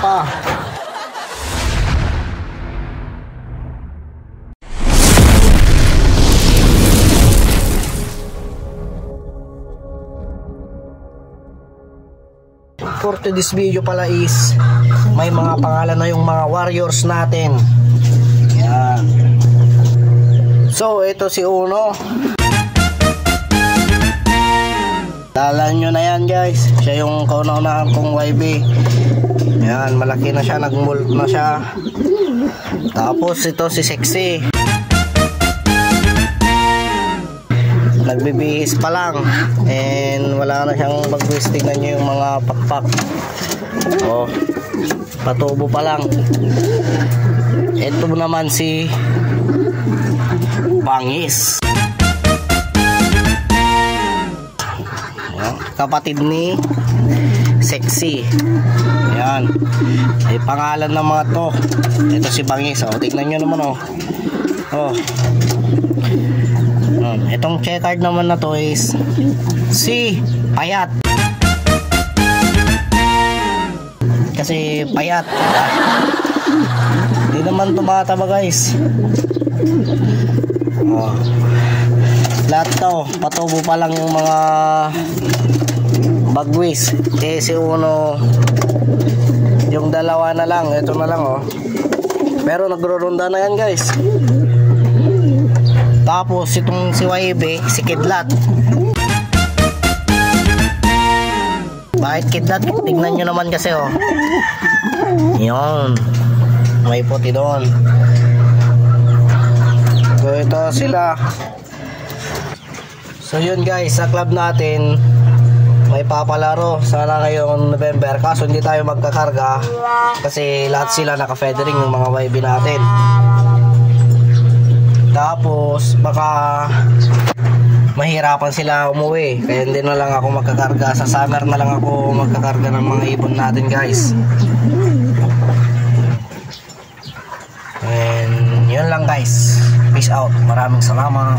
pa. For today's video pala is may mga pangalan na yung mga warriors natin. Yan. So ito si Uno. Dala nyo na yan guys. Siya yung kauna-unahan kong YB. Yan, malaki na siya, nag-molt na siya. Tapos ito si Sexy. Nagbibihis pa lang and wala na siyang bagwis. Tignan nyo yung mga pakpak. Oh, patubo pa lang. Ito naman si Bangis, kapatid ni Sexy. Ayan, ay pangalan ng mga to. Ito si Bangis. Oh, tignan nyo naman. Oh, itong checkered naman na to is si Payat. Kasi payat. Hindi naman tumataba guys. Oh. Lahat to, patubo pa lang yung mga bagwis. Eh si Uno, yung dalawa na lang. Ito na lang oh. Pero nagro-ronda na yan guys. Tapos itong si YB, si Kidlat. Bakit Kidlat? Tignan nyo naman kasi oh. Yun, may puti doon. So ito sila. So yun guys, sa club natin may papalaro sana ngayong November. Kaso hindi tayo magkakarga kasi lahat sila naka-feathering yung mga YB natin. Tapos baka mahirapan sila umuwi, kaya hindi na lang ako magkakarga. Sa summer na lang ako magkakarga ng mga ibon natin guys. And yun lang guys, peace out, maraming salamat.